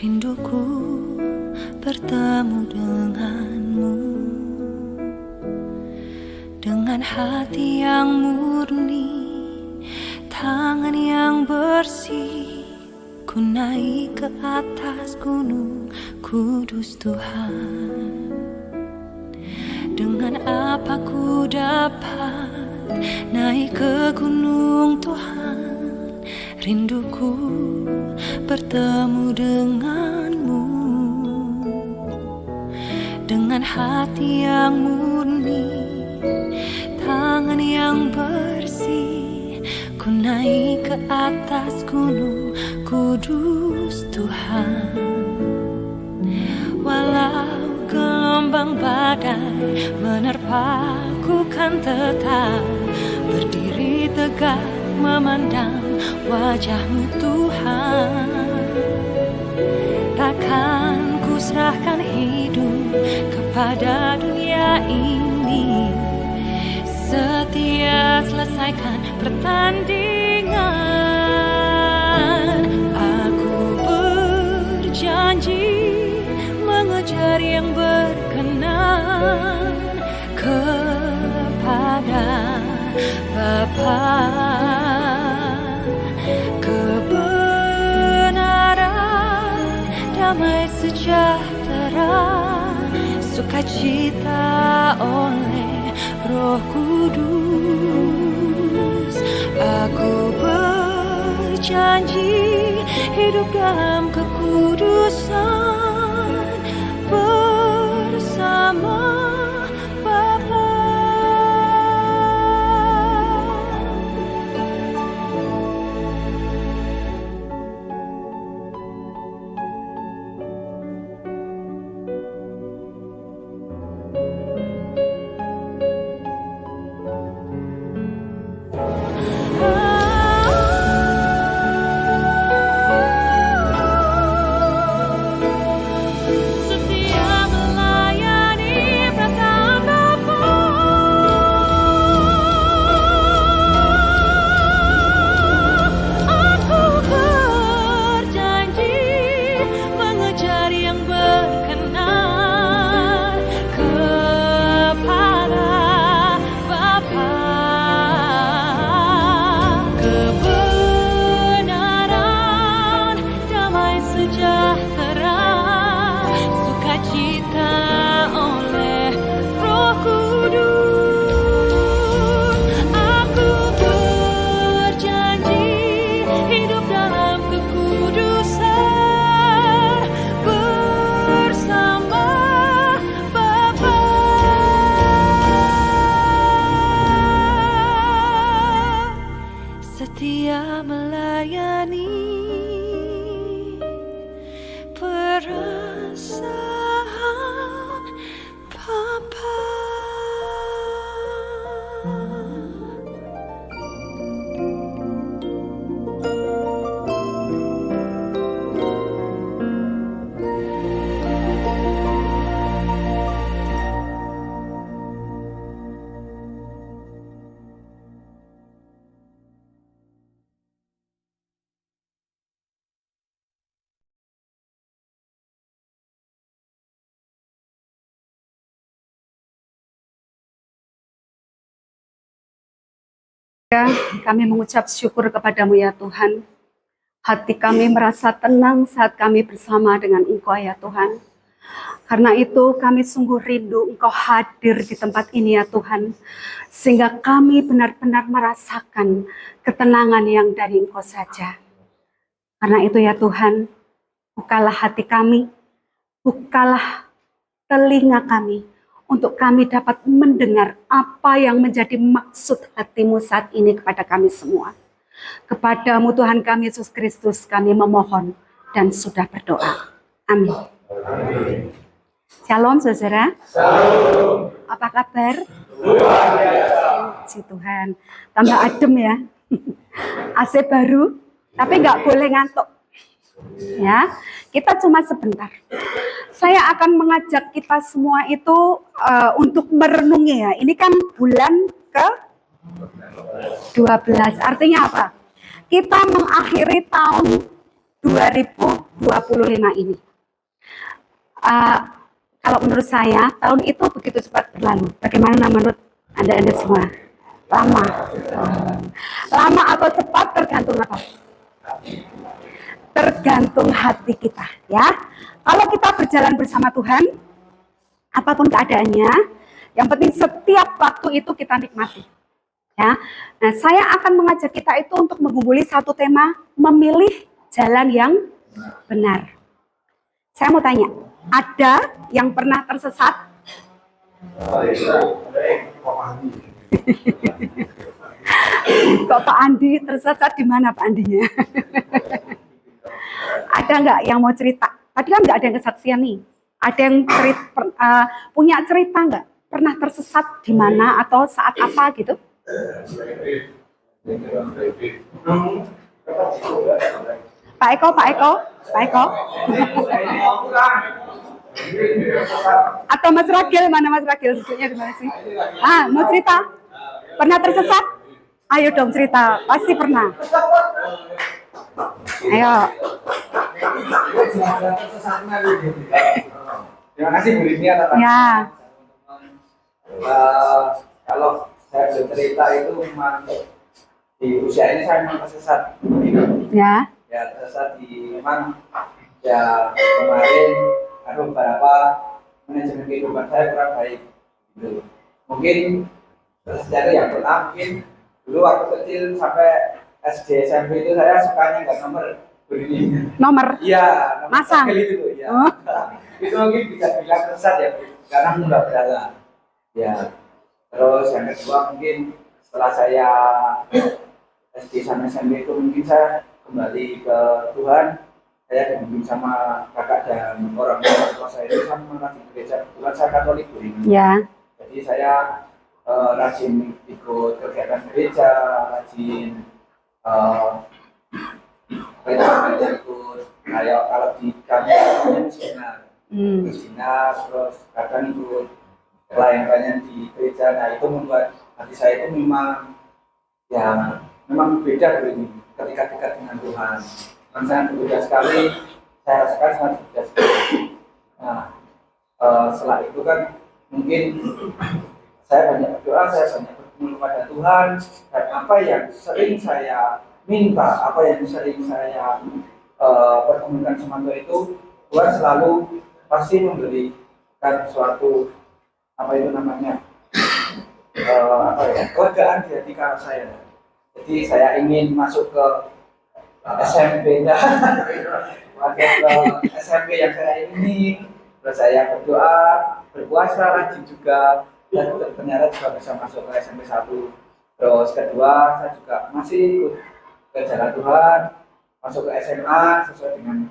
Rinduku bertemu denganmu, dengan hati yang murni, tangan yang bersih. Ku naik ke atas gunung kudus Tuhan. Dengan apa ku dapat naik ke gunung Tuhan? Rinduku bertemu denganmu, dengan hati yang murni, tangan yang bersih. Ku naik ke atas gunung kudus Tuhan. Walau gelombang badai menerpaku, kan tetap berdiri tegak memandang wajah-Mu Tuhan. Takkan ku serahkan hidup kepada dunia ini, setia selesaikan pertandingan. Aku berjanji mengejar yang berkenan kepada Bapa. Kebenaran, damai sejahtera, sukacita oleh Roh Kudus. Aku berjanji hidup dalam kekudusan bersama Bapa. Setia melayani perasaan Bapa. Kami mengucap syukur kepadamu ya Tuhan. Hati kami merasa tenang saat kami bersama dengan Engkau ya Tuhan. Karena itu kami sungguh rindu Engkau hadir di tempat ini ya Tuhan. Sehingga kami benar-benar merasakan ketenangan yang dari Engkau saja. Karena itu ya Tuhan, bukalah hati kami, bukalah telinga kami, untuk kami dapat mendengar apa yang menjadi maksud hati-Mu saat ini kepada kami semua. Kepada-Mu Tuhan kami Yesus Kristus kami memohon dan sudah berdoa. Amin. Shalom saudara. Shalom. Apa kabar? Luar biasa. Puji Tuhan. Tambah adem ya. AC baru, tapi nggak boleh ngantuk. Ya, kita cuma sebentar. Saya akan mengajak kita semua itu untuk merenungi ya. Ini kan bulan ke-12. Artinya apa? Kita mengakhiri tahun 2021 2025 ini. Kalau menurut saya, tahun itu begitu cepat berlalu. Bagaimana menurut Anda semua? Lama. Lama atau cepat tergantung apa? Tergantung hati kita, ya. Kalau kita berjalan bersama Tuhan, apapun keadaannya, yang penting setiap waktu itu kita nikmati. Ya. Nah, saya akan mengajak kita itu untuk mengumpuli satu tema, memilih jalan yang benar. Saya mau tanya, ada yang pernah tersesat? Kok Pak Andi tersesat di mana Pak Andinya? Ada nggak yang mau cerita? Tadi kan nggak ada yang kesaksian nih. Ada yang punya cerita nggak? Pernah tersesat di mana atau saat apa gitu? Pak Eko. Atau Mas Ragil, mana Mas Ragil? Duduknya di mana sih? Mau cerita? Pernah tersesat? Ayo dong cerita, pasti pernah. Ayo. Terima kasih Bu Rini atas Ya. Kalau saya bercerita itu memang di usia ini saya memang tersesat. Ya. Ya tersesat di memang ya kemarin ada beberapa manajemen kehidupan saya kurang baik. Gitu. Mungkin sejarah yang pernah mungkin dulu waktu kecil sampai SD SMP itu saya sukanya nggak nomor begini. Nomor? Iya. Masang? Itu ya. Oh. Itu mungkin bisa bilang tersesat ya, karena nggak berjalan. Ya. Terus yang kedua mungkin setelah saya SD sampai SMP itu mungkin saya kembali ke Tuhan. Saya dibimbing sama kakak dan orang tua saya itu sama di gereja. Kebetulan saya Katolik Bu Rini. Ya. Jadi saya rajin ikut kegiatan gereja, rajin ikut kayak kalau di kami namanya seminar, terus kadang ikut pelayanan di gereja. Nah itu membuat hati saya itu memang beda begini ketika dekat dengan Tuhan. Sangat berbeda sekali, saya rasakan sangat berbeda sekali. Nah setelah itu kan mungkin saya banyak berdoa, saya banyak bertemu kepada Tuhan, dan apa yang sering saya minta, apa yang sering saya pertemukan sama Tuhan itu, Tuhan selalu pasti memberikan suatu apa itu namanya kelegaan di hati saya. Jadi saya ingin masuk ke SMP masuk ke SMP yang saya ingini, terus saya berdoa, berpuasa rajin juga, dan ternyata juga bisa masuk ke SMP 1. Terus kedua, saya juga masih ikut ke jalan Tuhan, masuk ke SMA sesuai dengan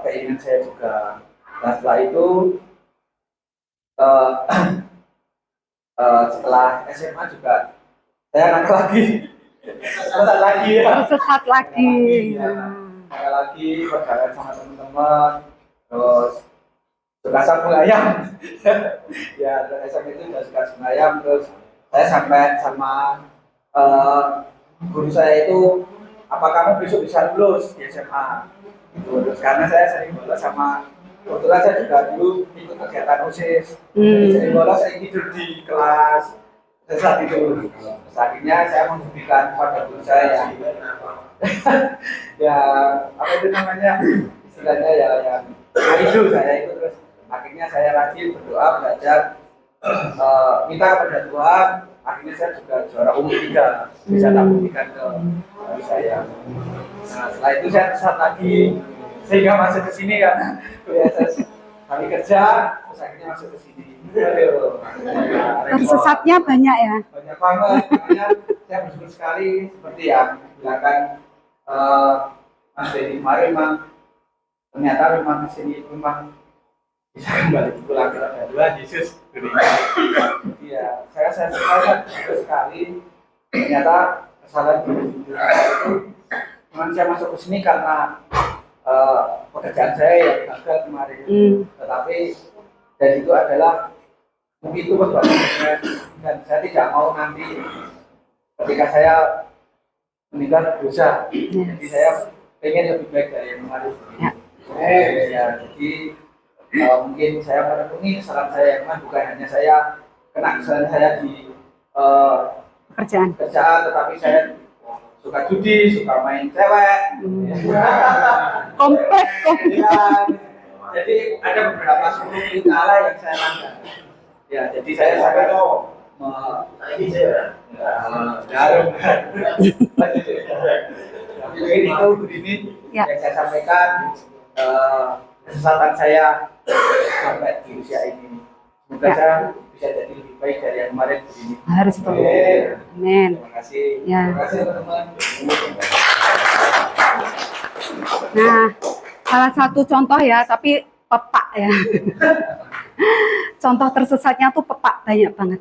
keinginan saya juga. Dan setelah itu setelah SMA juga saya nakal lagi. Sesat lagi ya. Tersesat lagi. Nakal lagi, berjalan sama teman-teman. Terus suka sabung ayam. Ya, SMP itu udah suka sabung ayam. Terus saya sampai sama guru saya itu, apa kamu besok bisa lulus di SMA? Terus karena saya sering bolos sama, kebetulan saya juga dulu ikut kegiatan OSIS. Jadi bolos saya tidur di kelas. Saat itu, akhirnya saya membuktikan pada guru saya ya apa itu namanya istilahnya ya itu saya itu. Terus akhirnya saya rajin berdoa, belajar, minta kepada Tuhan. Akhirnya saya juga juara umum 3, bisa tak buktikan ke guru saya. Nah setelah itu saya tersesat lagi sehingga masuk ke sini kan biasa kali kerja, terus akhirnya masuk ke sini. Tersesatnya banyak ya? Banyak banget, makanya saya bersyukur sekali seperti yang dibilangkan Mas Dedi kemarin, memang ternyata memang kesini memang bisa kembali pulang ke roda 2 Yesus. Iya, saya bersyukur sekali ternyata kesalahan diri saya itu memang saya masuk ke sini karena pekerjaan saya yang gagal kemarin. Tetapi dan itu adalah mungkin itu sebabnya, dan saya tidak mau nanti ketika saya meninggal dosa. Jadi saya pengen lebih baik dari yang kemarin. Ya. Ya, jadi mungkin saya merenungi kesalahan saya yang mana bukan hanya saya kena kesalahan saya di kerjaan, tetapi saya suka judi, suka main cewek. Komplek. Ya, jadi ada beberapa suluk lingkala yang saya langgar. Ya, jadi saya sangat mungkin itu begini Ya. yang saya sampaikan kesesatan saya sampai di usia ini. Semoga Ya. saya bisa jadi lebih baik dari yang kemarin begini. Harus tuh. Amin. Terima kasih. Ya. Terima kasih teman-teman. Nah, salah satu contoh ya, tapi pepak ya. Contoh tersesatnya tuh pepak banyak banget.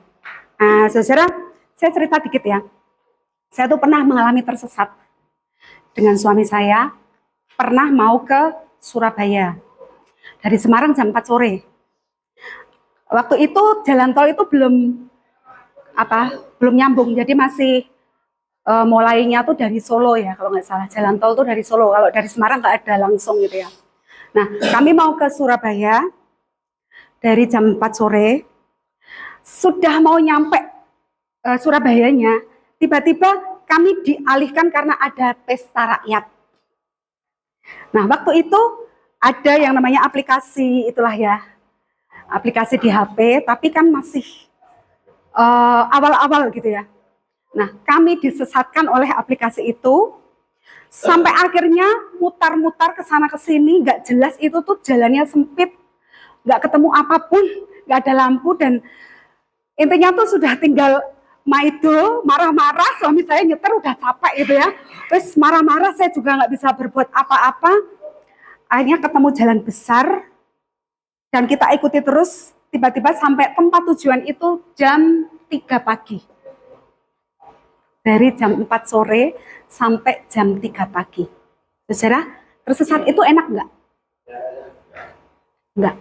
Nah, saudara, saya cerita dikit ya. Saya tuh pernah mengalami tersesat dengan suami saya. Pernah mau ke Surabaya dari Semarang jam 4 sore. Waktu itu jalan tol itu belum nyambung, jadi masih mulainya tuh dari Solo ya, kalau nggak salah. Jalan tol tuh dari Solo, kalau dari Semarang nggak ada langsung gitu ya. Nah, kami mau ke Surabaya dari jam 4 sore, sudah mau nyampe Surabayanya, tiba-tiba kami dialihkan karena ada pesta rakyat. Nah, waktu itu ada yang namanya aplikasi, itulah ya, aplikasi di HP, tapi kan masih awal-awal gitu ya. Nah, kami disesatkan oleh aplikasi itu, sampai akhirnya mutar-mutar ke sana ke sini, nggak jelas, itu tuh jalannya sempit, nggak ketemu apapun, nggak ada lampu, dan intinya tuh sudah tinggal maido, marah-marah, suami saya nyetir udah capek gitu ya. Terus marah-marah, saya juga nggak bisa berbuat apa-apa. Akhirnya ketemu jalan besar, dan kita ikuti terus, tiba-tiba sampai tempat tujuan itu jam 3 pagi. Dari jam 4 sore sampai jam 3 pagi. Saudara, tersesat itu enak nggak? Enggak.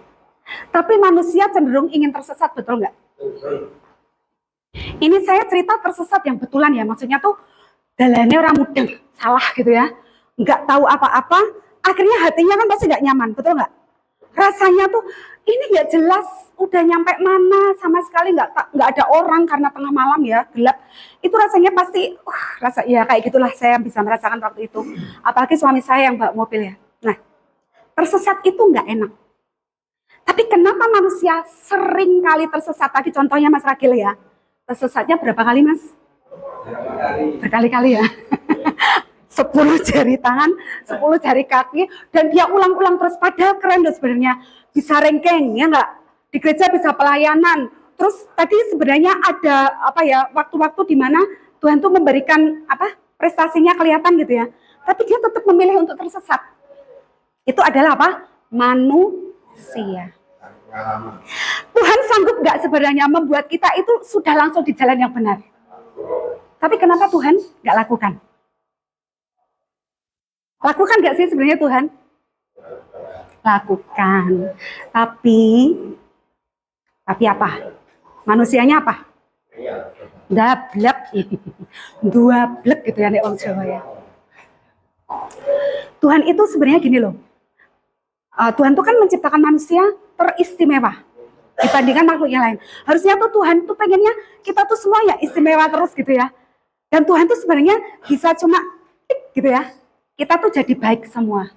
Tapi manusia cenderung ingin tersesat, betul nggak? Ini saya cerita tersesat yang betulan ya, maksudnya tuh dalannya orang mudeng, salah gitu ya, nggak tahu apa-apa, akhirnya hatinya kan pasti nggak nyaman, betul nggak? Rasanya tuh ini nggak jelas, udah nyampe mana, sama sekali nggak ada orang karena tengah malam ya, gelap. Itu rasanya pasti, ya kayak gitulah, saya bisa merasakan waktu itu. Apalagi suami saya yang bawa mobil ya. Nah, tersesat itu nggak enak. Tapi kenapa manusia sering kali tersesat? Tadi contohnya Mas Ragil ya. Tersesatnya berapa kali, Mas? Berkali-kali ya. 10 jari tangan, 10 jari kaki, dan dia ulang-ulang terus. Padahal keren loh sebenarnya. Bisa rengkeng, ya enggak? Di gereja bisa pelayanan. Terus tadi sebenarnya ada waktu-waktu di mana Tuhan tuh memberikan prestasinya kelihatan gitu ya. Tapi dia tetap memilih untuk tersesat. Itu adalah apa? Manusia. Tuhan sanggup nggak sebenarnya membuat kita itu sudah langsung di jalan yang benar. Tapi kenapa Tuhan nggak lakukan? Lakukan nggak sih sebenarnya Tuhan? Lakukan. Tapi apa? Manusianya apa? Dablek. Dua blek gitu ya, nek wong Jawa ya. Tuhan itu sebenarnya gini loh. Tuhan tuh kan menciptakan manusia teristimewa dibandingkan makhluk yang lain. Harusnya tuh Tuhan tuh pengennya kita tuh semua ya istimewa terus gitu ya. Dan Tuhan tuh sebenarnya bisa cuma gitu ya. Kita tuh jadi baik semua.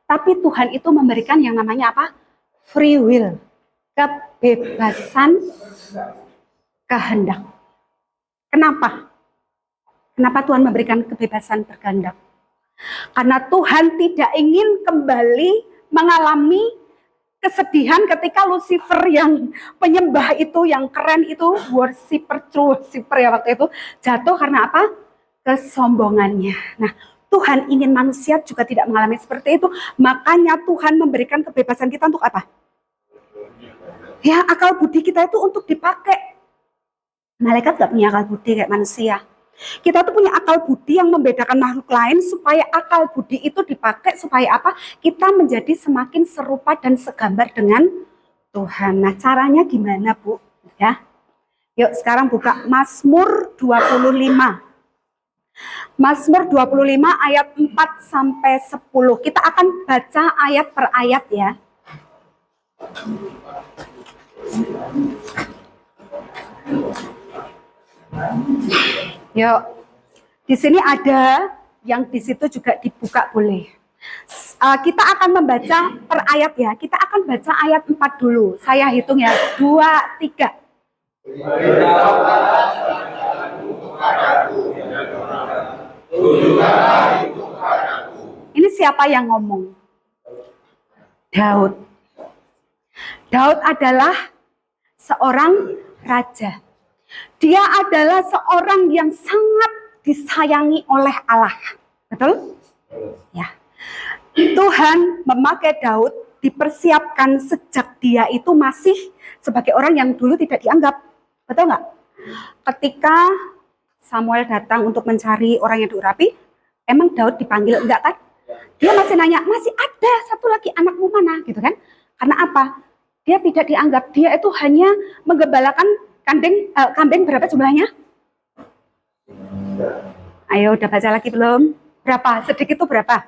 Tapi Tuhan itu memberikan yang namanya apa? Free will. Kebebasan kehendak. Kenapa? Kenapa Tuhan memberikan kebebasan berkehendak? Karena Tuhan tidak ingin kembali mengalami kesedihan ketika Lucifer yang penyembah itu, yang keren itu, worshiper ya waktu itu, jatuh karena apa? Kesombongannya. Nah, Tuhan ingin manusia juga tidak mengalami seperti itu. Makanya Tuhan memberikan kebebasan kita untuk apa? Ya, akal budi kita itu untuk dipakai. Malaikat gak punya akal budi kayak manusia. Kita tuh punya akal budi yang membedakan makhluk lain supaya akal budi itu dipakai supaya apa? Kita menjadi semakin serupa dan segambar dengan Tuhan. Nah, caranya gimana, Bu? Ya. Yuk sekarang buka Mazmur 25. Mazmur 25 ayat 4 sampai 10. Kita akan baca ayat per ayat ya. Yuk. Di sini ada yang di situ juga dibuka boleh. Kita akan membaca per ayat ya. Kita akan baca ayat 4 dulu. Saya hitung ya. 2, 3. Ini siapa yang ngomong? Daud. Daud adalah seorang raja. Dia adalah seorang yang sangat disayangi oleh Allah. Betul? Ya. Tuhan memakai Daud dipersiapkan sejak dia itu masih sebagai orang yang dulu tidak dianggap. Betul nggak? Ketika Samuel datang untuk mencari orang yang diurapi, emang Daud dipanggil enggak kan? Dia masih nanya, masih ada satu lagi anakmu mana? Gitu kan? Karena apa? Dia tidak dianggap. Dia itu hanya menggembalakan kambing berapa jumlahnya? Ayo, udah baca lagi belum? Berapa? Sedikit itu berapa?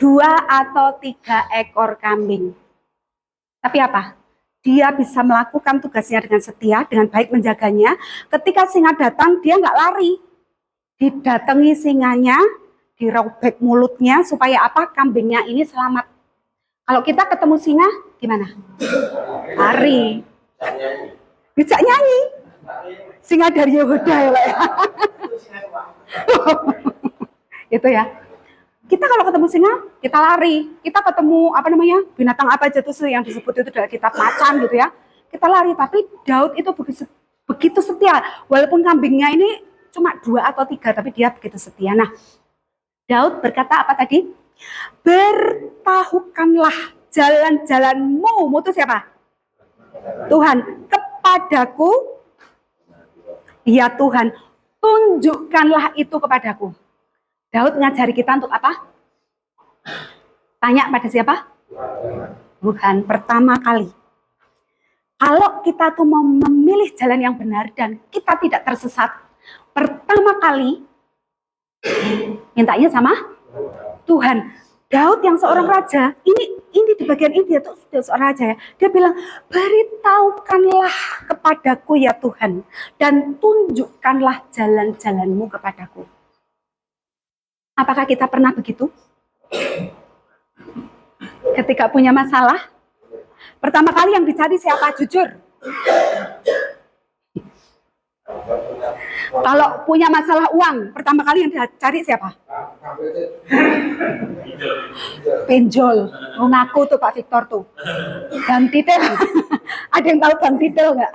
2 atau 3 ekor kambing. Tapi apa? Dia bisa melakukan tugasnya dengan setia, dengan baik menjaganya. Ketika singa datang, dia nggak lari. Didatangi singanya, dirobek mulutnya, supaya apa? Kambingnya ini selamat. Kalau kita ketemu singa, gimana? Lari. Bisa nyanyi. Singa dari Yehuda ya, Pak. Itu ya. Kita kalau ketemu singa, kita lari. Kita ketemu binatang apa aja tuh yang disebut itu dalam kitab macan gitu ya. Kita lari, tapi Daud itu begitu setia. Walaupun kambingnya ini cuma 2 atau 3, tapi dia begitu setia. Nah, Daud berkata apa tadi? Bertahukanlah jalan-jalanmu. Mu itu siapa? Tuhan. Kepadaku, ya Tuhan, tunjukkanlah itu kepadaku. Daud ngajari kita untuk apa? Tanya pada siapa? Tuhan. Pertama kali. Kalau kita tuh mau memilih jalan yang benar dan kita tidak tersesat, pertama kali mintanya sama Tuhan. Daud yang seorang raja, ini di bagian ini dia tuh sudah seorang raja ya. Dia bilang, beritahukanlah kepadaku ya Tuhan, dan tunjukkanlah jalan-jalanmu kepadaku. Apakah kita pernah begitu? Ketika punya masalah, pertama kali yang dicari siapa? Jujur. Kalau punya masalah uang, pertama kali yang dicari siapa? Pinjol. Ngaku tuh Pak Victor tuh. Bang Titel. Ada yang tahu Bang Titel nggak?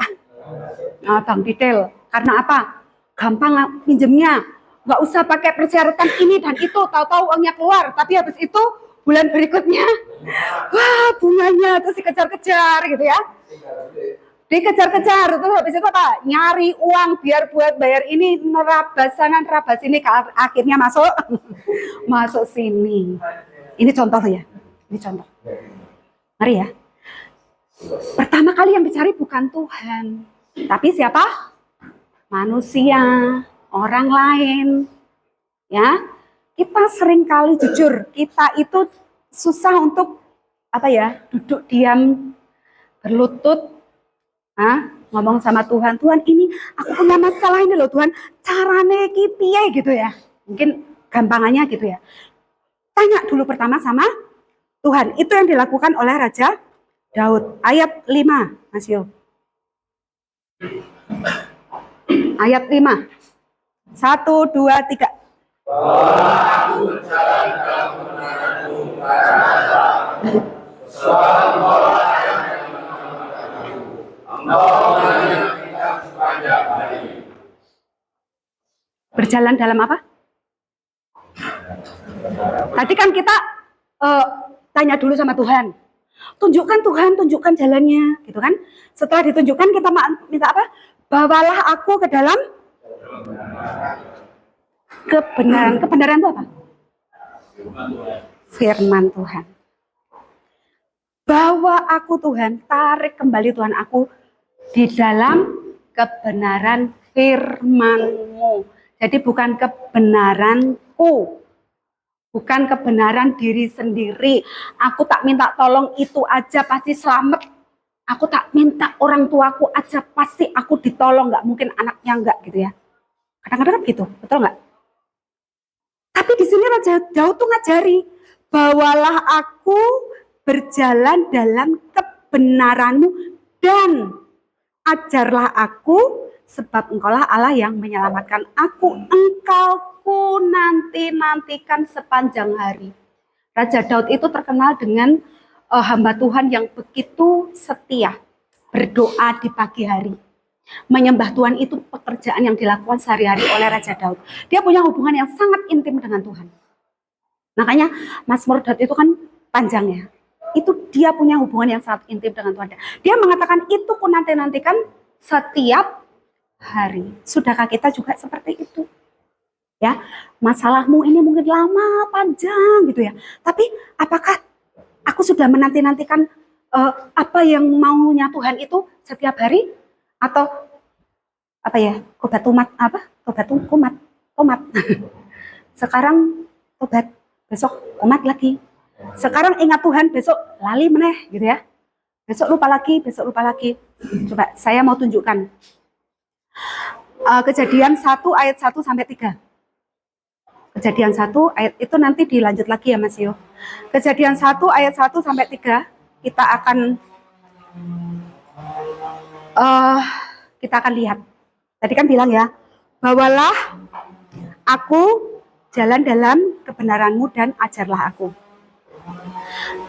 Nah, Bang Titel. Karena apa? Gampang pinjemnya. Nggak usah pakai persyaratan ini dan itu, tahu-tahu uangnya keluar. Tapi habis itu bulan berikutnya, wah bunganya terus dikejar-kejar gitu ya. Dikejar-kejar, terus habis itu apa? Nyari uang biar buat bayar ini, nerabas ini, akhirnya masuk sini. Ini contoh ya, ini contoh. Mari ya. Pertama kali yang dicari bukan Tuhan, tapi siapa? Manusia. Orang lain, ya, kita sering kali jujur, kita itu susah untuk duduk diam, berlutut, ngomong sama Tuhan, Tuhan ini aku punya masalah ini loh Tuhan, carane ki piye gitu ya, mungkin gampangannya gitu ya. Tanya dulu pertama sama Tuhan, itu yang dilakukan oleh Raja Daud. Ayat 5, Mas Yo. Ayat 5. 1, 2, 3. Berjalan dalam apa? Tadi kan kita tanya dulu sama Tuhan. Tunjukkan Tuhan, tunjukkan jalannya, gitu kan? Setelah ditunjukkan kita minta apa? Bawalah aku ke dalam kebenaran. Kebenaran itu apa? Firman Tuhan. Bawa aku Tuhan, tarik kembali Tuhan aku di dalam kebenaran firman-Mu. Jadi bukan kebenaranku, bukan kebenaran diri sendiri. Aku tak minta tolong itu aja pasti selamat. Aku tak minta orang tuaku aja pasti aku ditolong, nggak mungkin anaknya nggak gitu ya. Kadang-kadang kan gitu, betul nggak? Tapi di sini Raja Daud tuh ngajari, bawalah aku berjalan dalam kebenaranmu dan ajarlah aku, sebab engkaulah Allah yang menyelamatkan aku. Engkau ku nanti-nantikan sepanjang hari. Raja Daud itu terkenal dengan hamba Tuhan yang begitu setia, berdoa di pagi hari. Menyembah Tuhan itu pekerjaan yang dilakukan sehari-hari oleh Raja Daud. Dia punya hubungan yang sangat intim dengan Tuhan. Makanya Mazmur Daud itu kan panjang ya. Itu dia punya hubungan yang sangat intim dengan Tuhan. Dia mengatakan itu ku nanti-nantikan setiap hari. Sudahkah kita juga seperti itu? Ya, masalahmu ini mungkin lama, panjang gitu ya. Tapi apakah aku sudah menanti-nantikan apa yang maunya Tuhan itu setiap hari? Atau apa ya? Komat. Sekarang tobat, besok komat lagi. Sekarang ingat Tuhan, besok lali meneh gitu ya. Besok lupa lagi. Coba saya mau tunjukkan. Kejadian 1 ayat 1 sampai 3. Kejadian 1 ayat itu nanti dilanjut lagi ya Mas Yo. Kejadian 1 ayat 1 sampai 3 kita akan lihat. Tadi kan bilang ya, bawalah aku jalan dalam kebenaranmu dan ajarlah aku.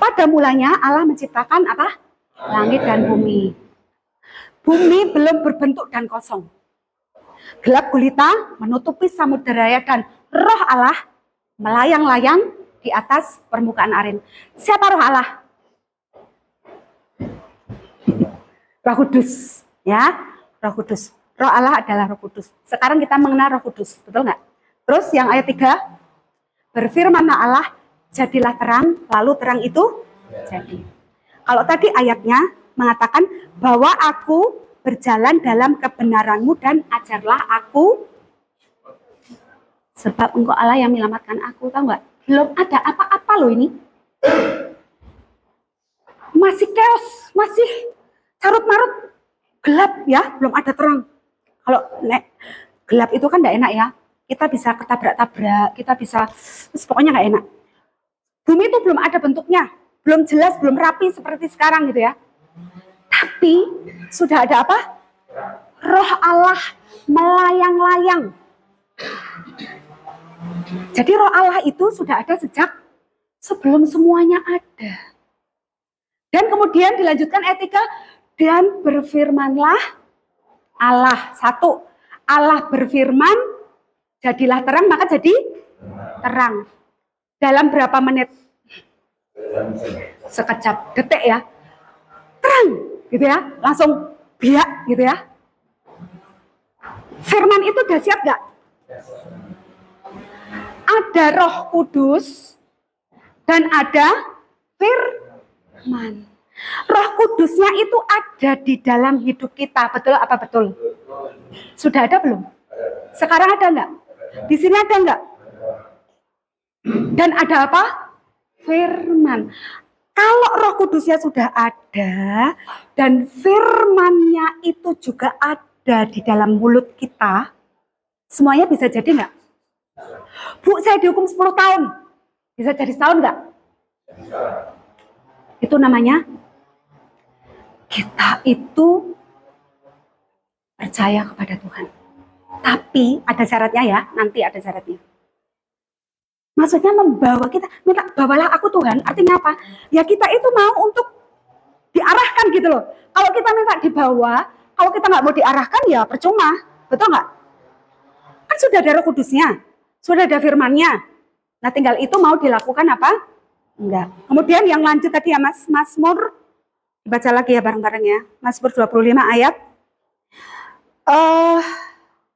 Pada mulanya Allah menciptakan apa? Langit dan bumi. Bumi belum berbentuk dan kosong. Gelap gulita menutupi samudera dan Roh Allah melayang-layang di atas permukaan air. Siapa Roh Allah? Roh Kudus, ya, Roh Kudus. Roh Allah adalah Roh Kudus. Sekarang kita mengenal Roh Kudus, betul nggak? Terus yang ayat 3, berfirmanlah Allah, jadilah terang, lalu terang itu jadi. Kalau tadi ayatnya mengatakan bahwa aku berjalan dalam kebenaranmu dan ajarlah aku, sebab engkau Allah yang menyelamatkan aku, tahu nggak? Belum ada apa-apa loh ini. Masih chaos, masih carut-marut, gelap ya, belum ada terang. Kalau gelap itu kan nggak enak ya. Kita bisa ketabrak-tabrak, kita bisa, pokoknya nggak enak. Bumi itu belum ada bentuknya, belum jelas, belum rapi seperti sekarang gitu ya. Tapi sudah ada apa? Roh Allah melayang-layang. Jadi Roh Allah itu sudah ada sejak sebelum semuanya ada. Dan kemudian dilanjutkan ayat 3, dan berfirmanlah Allah. 1, Allah berfirman, jadilah terang, maka jadi terang. Dalam berapa menit? Sekejap, detik ya. Terang, gitu ya. Langsung biak, gitu ya. Firman itu udah siap gak? Ada Roh Kudus dan ada firman. Roh Kudusnya itu ada di dalam hidup kita, betul apa betul? Sudah ada belum? Sekarang ada enggak? Di sini ada enggak? Dan ada apa? Firman. Kalau Roh Kudusnya sudah ada dan firmannya itu juga ada di dalam mulut kita, semuanya bisa jadi enggak? Bu, saya dihukum 10 tahun. Bisa jadi setahun enggak? Itu namanya kita itu percaya kepada Tuhan. Tapi ada syaratnya ya, nanti ada syaratnya. Maksudnya membawa kita, minta bawalah aku Tuhan, artinya apa? Ya kita itu mau untuk diarahkan gitu loh. Kalau kita minta dibawa, kalau kita nggak mau diarahkan ya percuma, betul nggak? Kan sudah ada Roh Kudusnya, sudah ada firman-Nya. Nah tinggal itu mau dilakukan apa? Enggak. Kemudian yang lanjut tadi ya Mas, Mazmur, baca lagi ya bareng-bareng ya. Mazmur 25 ayat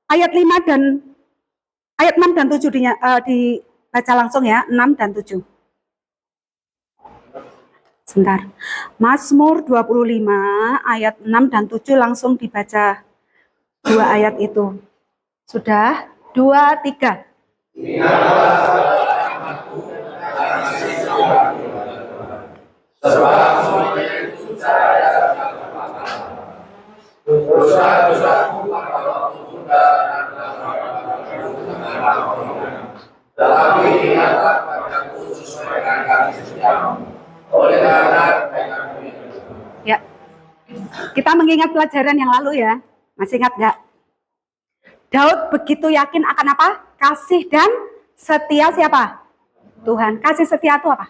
5 dan ayat 6 dan 7 dibaca langsung ya, 6 dan 7. Sebentar. Mazmur 25 ayat 6 dan 7 langsung dibaca 2 ayat itu. Sudah? 2, 3. Ya, kita mengingat pelajaran yang lalu ya. Masih ingat nggak? Daud begitu yakin akan apa? Kasih dan setia siapa? Tuhan. Kasih setia itu apa?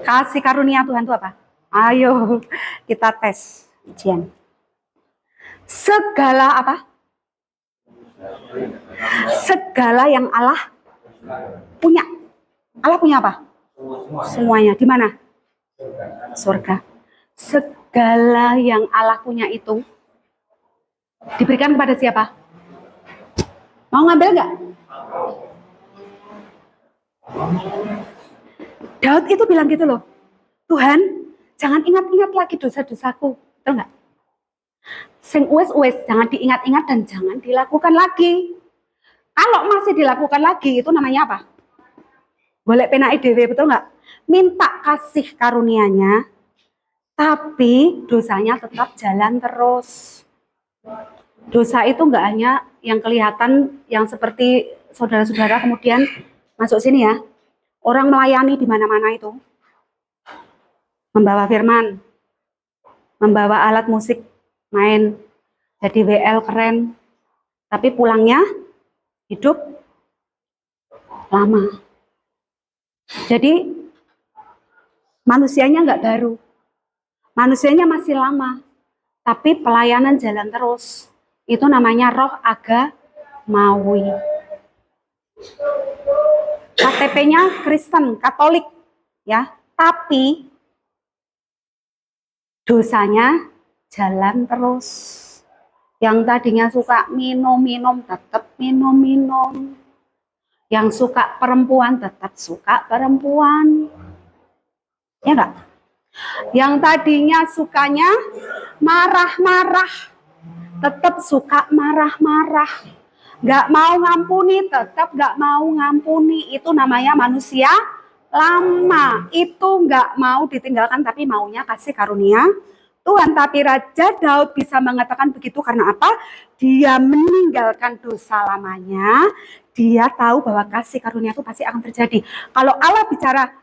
Kasih karunia Tuhan itu apa? Ayo kita tes ujian. Segala apa? Segala yang Allah punya. Allah punya apa? Semuanya. Di mana? Surga. Segala yang Allah punya itu diberikan kepada siapa? Mau ngambil nggak? Daud itu bilang gitu loh, Tuhan, jangan ingat-ingat lagi dosa-dosaku, betul nggak? Sing uwes-uwes, jangan diingat-ingat dan jangan dilakukan lagi. Kalau masih dilakukan lagi, itu namanya apa? Boleh penai dewe, betul nggak? Minta kasih karunianya, tapi dosanya tetap jalan terus. Dosa itu nggak hanya yang kelihatan, yang seperti saudara-saudara kemudian masuk sini ya. Orang melayani di mana-mana itu. Membawa firman, membawa alat musik, main, jadi WL keren. Tapi pulangnya hidup lama. Jadi manusianya nggak baru. Manusianya masih lama. Tapi pelayanan jalan terus. Itu namanya roh agamawi. KTP-nya Kristen, Katolik, ya. Tapi dosanya jalan terus. Yang tadinya suka minum-minum, tetap minum-minum. Yang suka perempuan, tetap suka perempuan. Ya enggak? Yang tadinya sukanya marah-marah, tetap suka marah-marah. Nggak mau ngampuni, tetap nggak mau ngampuni. Itu namanya manusia lama. Itu nggak mau ditinggalkan, tapi maunya kasih karunia Tuhan. Tapi Raja Daud bisa mengatakan begitu karena apa? Dia meninggalkan dosa lamanya. Dia tahu bahwa kasih karunia itu pasti akan terjadi. Kalau Allah bicara,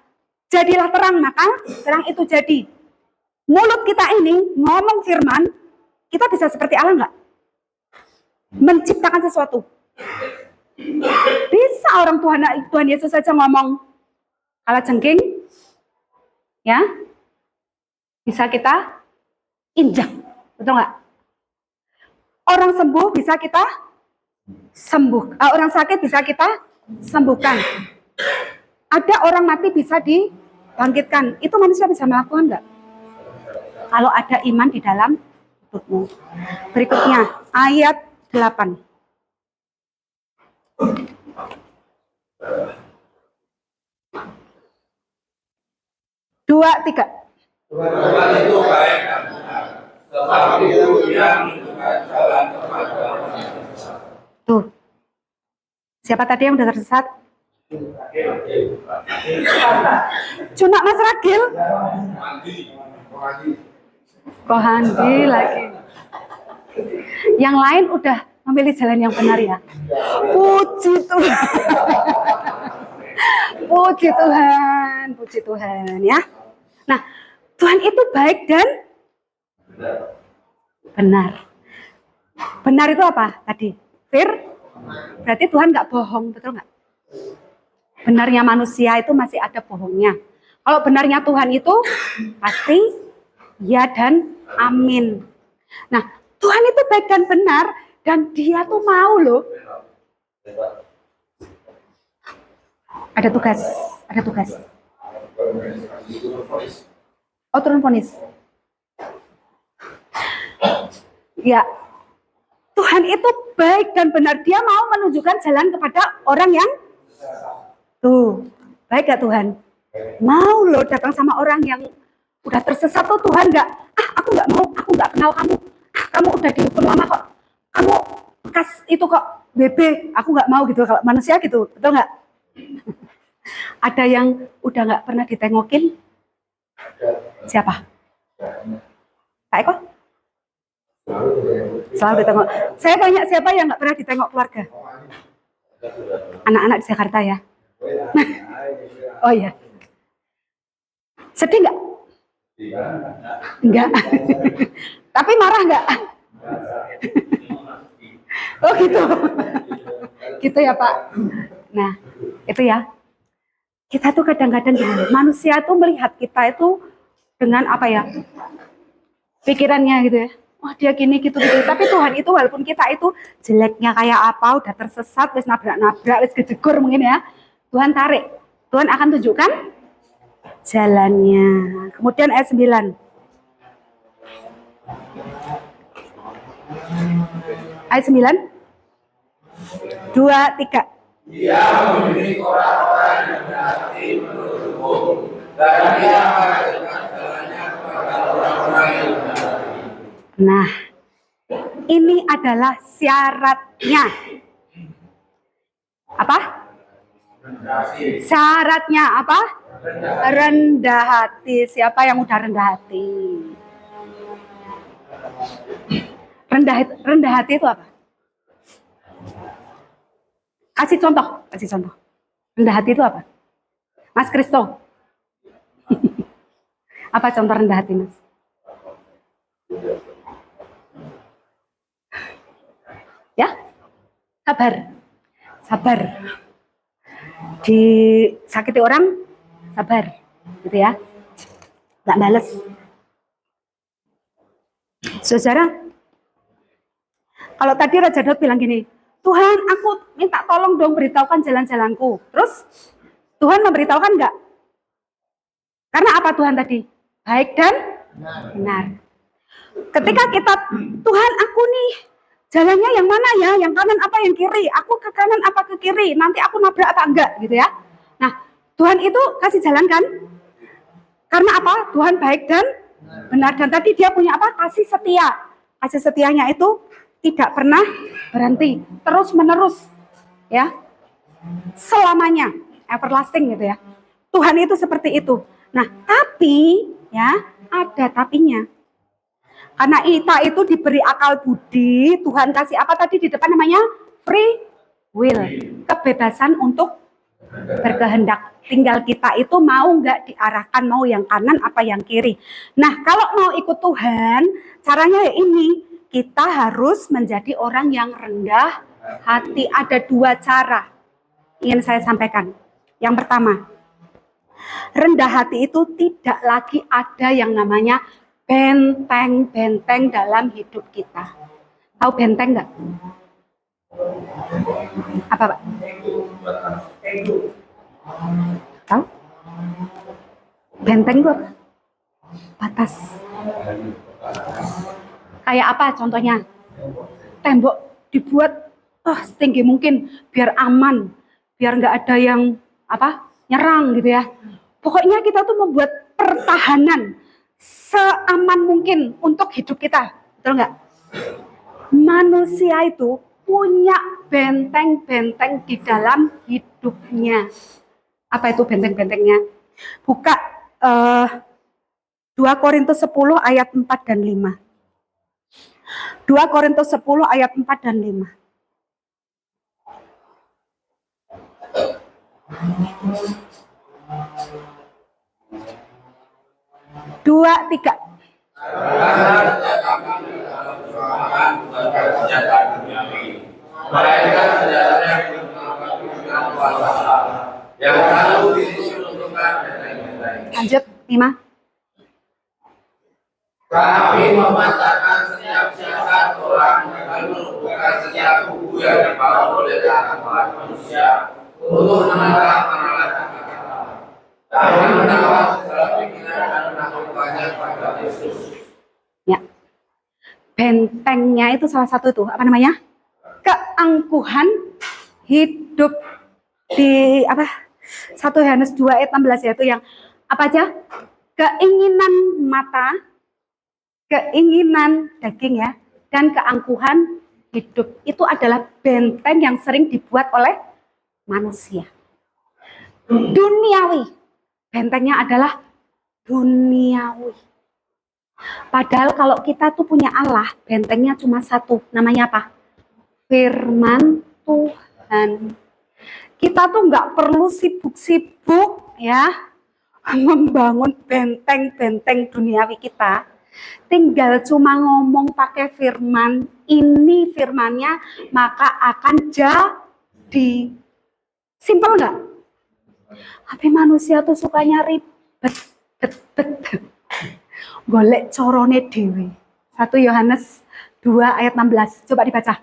jadilah terang, maka terang itu jadi. Mulut kita ini ngomong firman, kita bisa seperti Allah nggak? Menciptakan sesuatu. Bisa orang Tuhan Yesus saja ngomong kalajengking, ya, bisa kita injak, betul nggak? Orang sembuh bisa kita sembuh, orang sakit bisa kita sembuhkan. Ada orang mati bisa dibangkitkan. Itu manusia bisa melakukan nggak? Kalau ada iman di dalam hidupmu. Berikutnya ayat 8. Dua, tiga. Tuhan itu baik dan benar, tetapi yang menunjukkan jalan kepada manusia. Tuh. Siapa tadi yang udah tersesat? Cuma Mas Ragil. Kohandi lagi. Yang lain udah memilih jalan yang benar ya. Puji Tuhan. Puji Tuhan, puji Tuhan ya. Nah, Tuhan itu baik dan benar. Benar itu apa tadi? Berarti Tuhan nggak bohong, betul nggak? Benarnya manusia itu masih ada bohongnya. Kalau benarnya Tuhan itu pasti ya dan amin. Nah, Tuhan itu baik dan benar dan Dia tuh mau loh. Ada tugas. Oh, turun vonis. Ya, Tuhan itu baik dan benar. Dia mau menunjukkan jalan kepada orang yang tuh, baik gak Tuhan? Mau loh datang sama orang yang udah tersesat tuh Tuhan gak? Aku gak mau, aku gak kenal kamu. Kamu udah dihukum lama kok. Kamu bekas itu kok BB, aku nggak mau gitu kalau manusia gitu, betul nggak? Ada yang udah nggak pernah ditengokin? Siapa? Kak Eko? Selalu ditengok. Saya banyak siapa yang nggak pernah ditengok keluarga? Anak-anak di Jakarta ya. Oh iya. Sedih nggak? Enggak. Tapi marah nggak? Oh gitu. Gitu ya Pak. Nah, itu ya. Kita tuh kadang-kadang gini, manusia tuh melihat kita itu dengan apa ya? Pikirannya gitu ya. Wah, dia gini gitu. Tapi Tuhan itu walaupun kita itu jeleknya kayak apa, udah tersesat, wis nabrak-nabrak, wis kejegur mungkin ya. Tuhan tarik. Tuhan akan tunjukkan jalannya. Kemudian ayat 9. Ayat 9. 2, 3. Dia membimbing orang-orang yang berhati menurut hukum, dan dia mengajarkan jalannya kepada orang-orang yang berhati. Nah, ini adalah syaratnya. Apa? Syaratnya apa? Rendah hati. Siapa yang udah rendah hati? Rendah hati itu apa? Kasih contoh. Rendah hati itu apa? Mas Kristo. Apa contoh rendah hati, Mas? Ya? Sabar. Disakiti orang, sabar. Gitu ya. Nggak bales. Saudara, kalau tadi Raja Daud bilang gini, Tuhan, aku minta tolong dong beritahukan jalan-jalanku. Terus Tuhan memberitahukan enggak? Karena apa Tuhan tadi? Baik dan benar. Ketika kita, Tuhan aku nih, jalannya yang mana ya? Yang kanan apa yang kiri? Aku ke kanan apa ke kiri? Nanti aku nabrak apa enggak? Gitu ya. Nah, Tuhan itu kasih jalan kan? Karena apa? Tuhan baik dan benar. Dan tadi dia punya apa? Kasih setia. Kasih setianya itu tidak pernah berhenti, terus menerus, ya, selamanya, everlasting gitu ya. Tuhan itu seperti itu. Nah, tapi ya ada tapinya. Karena kita itu diberi akal budi, Tuhan kasih apa tadi di depan namanya free will, kebebasan untuk berkehendak. Tinggal kita itu mau nggak diarahkan, mau yang kanan apa yang kiri. Nah, kalau mau ikut Tuhan, caranya ya ini. Kita harus menjadi orang yang rendah hati. Ada 2 cara ingin saya sampaikan. Yang pertama, rendah hati itu tidak lagi ada yang namanya benteng-benteng dalam hidup kita. Tahu benteng nggak? Apa Pak? Tahu? Benteng itu apa? Batas. Kayak apa contohnya? Tembok dibuat setinggi mungkin biar aman, biar nggak ada yang nyerang gitu ya. Pokoknya kita tuh membuat pertahanan seaman mungkin untuk hidup kita, betul nggak? Manusia itu punya benteng-benteng di dalam hidupnya. Apa itu benteng-bentengnya? Buka 2 Korintus 10 ayat 4 dan 5. 2 Korintus 10 ayat 4 dan 5. 2, 3. Lanjut 5. Kami mematahkan setiap siasat orang dan melumpuhkan setiap kubu yang dibangun oleh akal manusia untuk menangkap penalaran kata. Kami menawar segala pikiran dan menaklukkannya pada Yesus. Ya, bentengnya itu salah satu itu apa namanya? Keangkuhan hidup di 1 Yohanes 2 ayat 16 yaitu yang apa aja? Keinginan mata, keinginan daging ya, dan keangkuhan hidup itu adalah benteng yang sering dibuat oleh manusia. Duniawi. Bentengnya adalah duniawi. Padahal kalau kita tuh punya Allah, bentengnya cuma satu. Namanya apa? Firman Tuhan. Kita tuh nggak perlu sibuk-sibuk ya membangun benteng-benteng duniawi kita. Tinggal cuma ngomong pakai firman, ini firmannya, maka akan jadi. Simpel nggak? Tapi manusia tuh sukanya ribet, golek corone dewi. 1 Yohanes 2 ayat 16. Coba dibaca.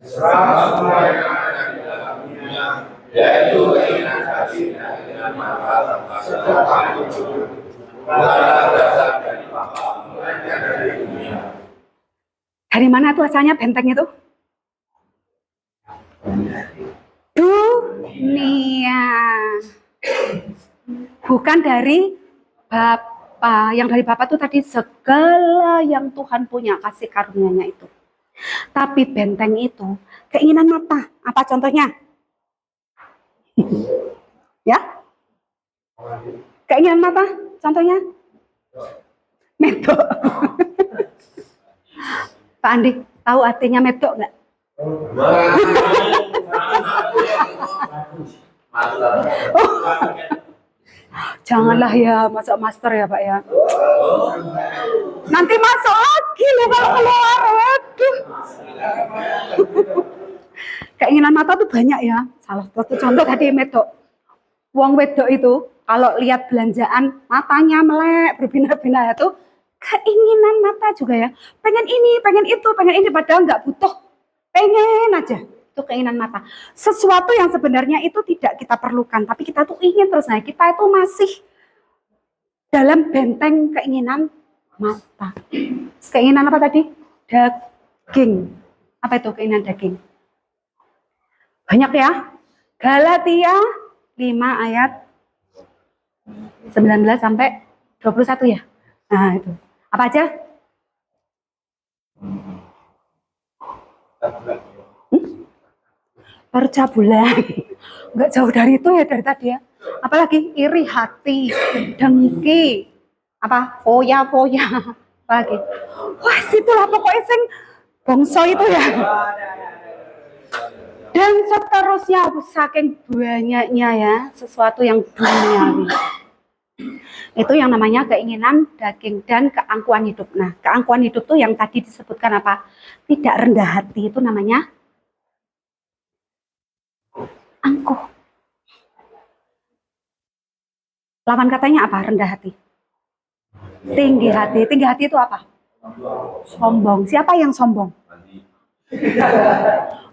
Semua yang ada di dalam dunia, yaitu keinginan hati dan keinginan mata, serta itu bukanlah berasal dari Bapa, melainkan dari dunia. Dari mana tuh asalnya benteng itu? Dunia. Bukan dari Bapa. Yang dari Bapa tuh tadi segala yang Tuhan punya, kasih karunia-Nya itu. Tapi benteng itu keinginan mata. Apa contohnya? Ya? Keinginan mata, contohnya? Medok. Pak Andi, tahu artinya medok nggak? Janganlah ya masuk master ya Pak ya. Nanti masuk lagi loh kalau keluar. Waduh. Keinginan mata tuh banyak ya. Salah satu contoh tadi medok. Wong wedok itu kalau lihat belanjaan matanya melek berbina-bina itu keinginan mata juga ya. Pengen ini, pengen itu, pengen ini padahal nggak butuh. Pengen aja. Itu keinginan mata. Sesuatu yang sebenarnya itu tidak kita perlukan, tapi kita tuh ingin terus. Nah, kita itu masih dalam benteng keinginan mata. Keinginan apa tadi? Daging. Apa itu keinginan daging? Banyak ya. Galatia 5 ayat 19 sampai 21 ya. Nah, itu. Apa aja? Percabulan. Enggak jauh dari itu ya dari tadi ya. Apalagi iri hati, dengki, apa foya-foya, apalagi. Wah, situlah pokoknya sing bongso itu ya. Dan seterusnya saking banyaknya ya sesuatu yang duniawi. Itu yang namanya keinginan daging dan keangkuhan hidup. Nah, keangkuhan hidup tuh yang tadi disebutkan apa? Tidak rendah hati itu namanya angkuh. Lawan katanya apa? Rendah hati. Tinggi hati. Tinggi hati itu apa? Sombong. Siapa yang sombong?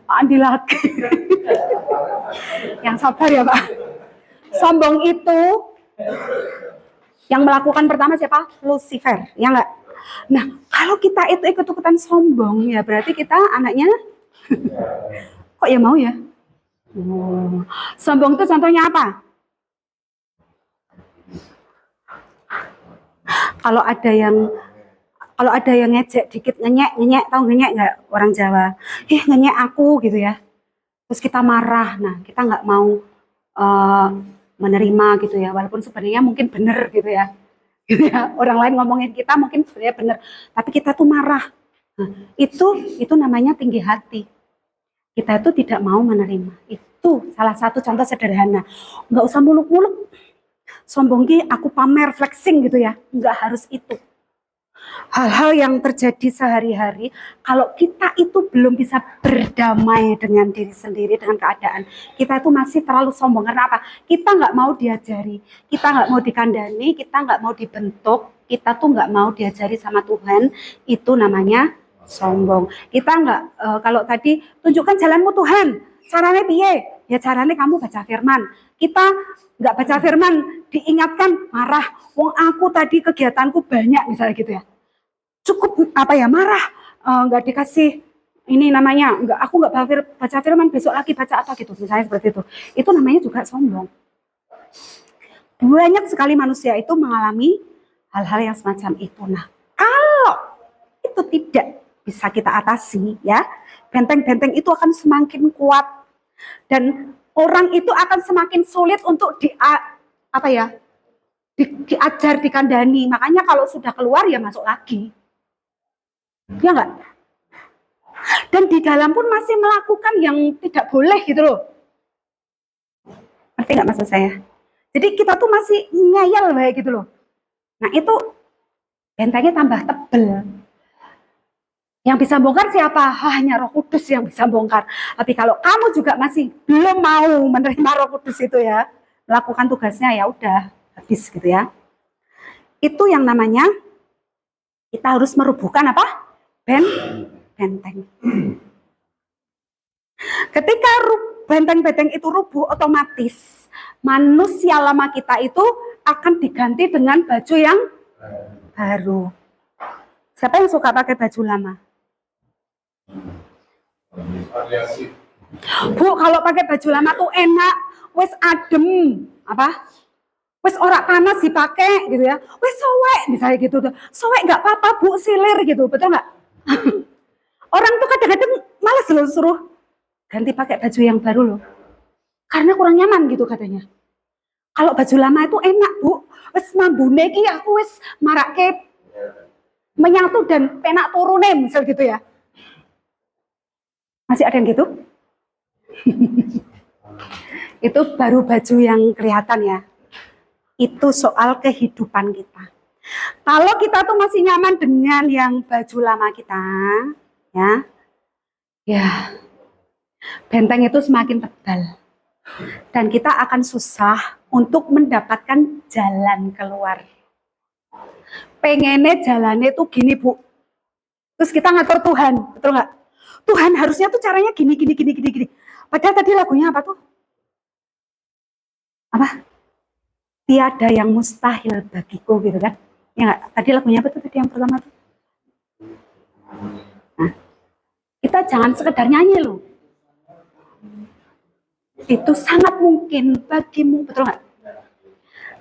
Andi lagi. Yang sabar ya Pak. Sombong itu yang melakukan pertama siapa? Lucifer. Ya enggak? Nah, kalau kita itu ikut-ikutan sombong ya berarti kita anaknya kok ya mau ya? Sombong itu contohnya apa? Kalau ada yang ngejek dikit ngenyek, tahu ngenyek nggak orang Jawa? Ngenyek aku gitu ya. Terus kita marah. Nah, kita nggak mau menerima gitu ya. Walaupun sebenarnya mungkin benar gitu ya. Gitu ya. Orang lain ngomongin kita mungkin sebenarnya benar, tapi kita tuh marah. Nah, itu namanya tinggi hati. Kita itu tidak mau menerima. Itu salah satu contoh sederhana. Nggak usah muluk-muluk. Sombong aku pamer, flexing gitu ya. Nggak harus itu. Hal-hal yang terjadi sehari-hari, kalau kita itu belum bisa berdamai dengan diri sendiri, dengan keadaan, kita itu masih terlalu sombong. Karena apa? Kita nggak mau diajari, kita nggak mau dikandani, kita nggak mau dibentuk, kita tuh nggak mau diajari sama Tuhan, itu namanya sombong. Kita nggak, kalau tadi tunjukkan jalanmu Tuhan, caranya piye? Ya caranya kamu baca firman. Kita nggak baca firman, diingatkan marah. Wong aku tadi kegiatanku banyak misalnya gitu ya. Cukup apa ya marah, nggak dikasih ini namanya, aku nggak baca firman, besok lagi baca apa gitu, misalnya seperti itu namanya juga sombong. Banyak sekali manusia itu mengalami hal-hal yang semacam itu. Nah, kalau itu tidak bisa kita atasi ya. Benteng-benteng itu akan semakin kuat dan orang itu akan semakin sulit untuk diajar, dikandani. Makanya kalau sudah keluar ya masuk lagi. Ya enggak? Dan di dalam pun masih melakukan yang tidak boleh gitu loh. Ngerti nggak maksud saya? Jadi kita tuh masih ngeyel kayak gitu loh. Nah itu bentengnya tambah tebel. Yang bisa bongkar siapa? Hanya Roh Kudus yang bisa bongkar. Tapi kalau kamu juga masih belum mau menerima Roh Kudus itu ya, melakukan tugasnya ya udah habis gitu ya. Itu yang namanya kita harus merubuhkan apa? Benteng. Ketika benteng-benteng itu rubuh, otomatis manusia lama kita itu akan diganti dengan baju yang baru. Siapa yang suka pakai baju lama? Bu, kalau pakai baju lama tuh enak, wes adem, wes ora panas dipakai gitu ya, wes sowek misalnya gitu tuh, sowek nggak apa-apa bu, silir gitu, betul nggak? Orang tuh kadang-kadang malas loh suruh ganti pakai baju yang baru loh, karena kurang nyaman gitu katanya. Kalau baju lama itu enak bu, wes mambune ki aku wes marake menyatu dan penak turune misal gitu ya. Masih ada yang gitu? Itu baru baju yang kelihatan ya. Itu soal kehidupan kita. Kalau kita tuh masih nyaman dengan yang baju lama kita, ya benteng itu semakin tebal. Dan kita akan susah untuk mendapatkan jalan keluar. Pengennya jalannya tuh gini bu. Terus kita ngatur Tuhan, betul nggak? Tuhan harusnya tuh caranya gini. Padahal tadi lagunya apa tuh? Apa? Tiada yang mustahil bagiku gitu kan? Ya nggak? Tadi lagunya apa tuh tadi yang pertama tuh? Nah, kita jangan sekedar nyanyi loh. Itu sangat mungkin bagimu, betul nggak?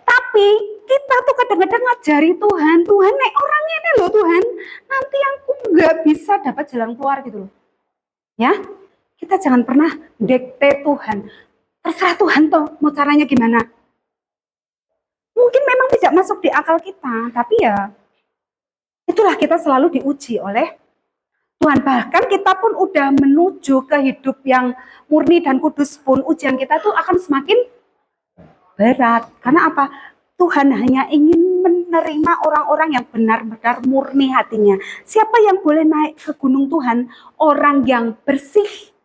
Tapi kita tuh kadang-kadang ngajari Tuhan nek orangnya ini loh Tuhan, nanti aku nggak bisa dapat jalan keluar gitu loh. Ya, kita jangan pernah dikte Tuhan. Terserah Tuhan toh mau caranya gimana. Mungkin memang tidak masuk di akal kita, tapi ya itulah kita selalu diuji oleh Tuhan. Bahkan kita pun udah menuju ke hidup yang murni dan kudus pun, ujian kita tuh akan semakin berat. Karena apa? Tuhan hanya ingin menerima orang-orang yang benar-benar murni hatinya. Siapa yang boleh naik ke gunung Tuhan? Orang yang bersih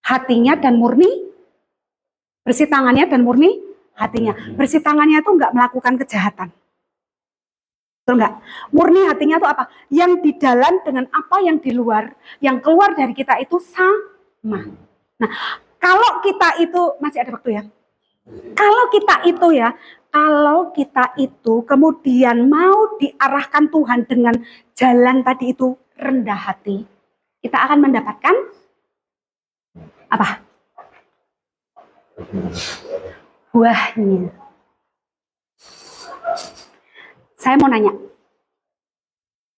hatinya dan murni, bersih tangannya dan murni hatinya. Bersih tangannya itu enggak melakukan kejahatan. Betul enggak? Murni hatinya itu apa? Yang di dalam dengan apa yang di luar, yang keluar dari kita itu sama. Nah, kalau kita itu, masih ada waktu ya? Kalau kita itu kemudian mau diarahkan Tuhan dengan jalan tadi itu rendah hati, kita akan mendapatkan apa? Buahnya. Saya mau nanya,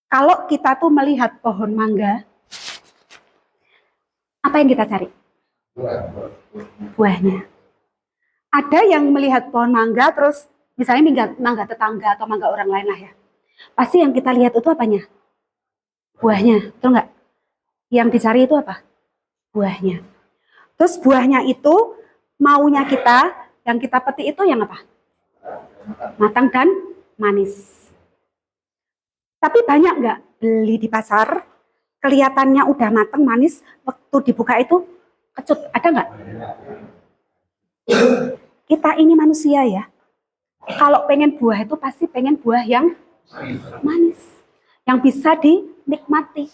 kalau kita tuh melihat pohon mangga, apa yang kita cari? Buahnya. Ada yang melihat pohon mangga terus misalnya mangga tetangga atau mangga orang lain lah ya. Pasti yang kita lihat itu apanya? Buahnya, betul nggak? Yang dicari itu apa? Buahnya. Terus buahnya itu maunya kita, yang kita petik itu yang apa? Matang dan manis. Tapi banyak nggak beli di pasar, kelihatannya udah matang manis, waktu dibuka itu kecut, ada nggak? Kita ini manusia ya, kalau pengen buah itu pasti pengen buah yang manis, yang bisa dinikmati.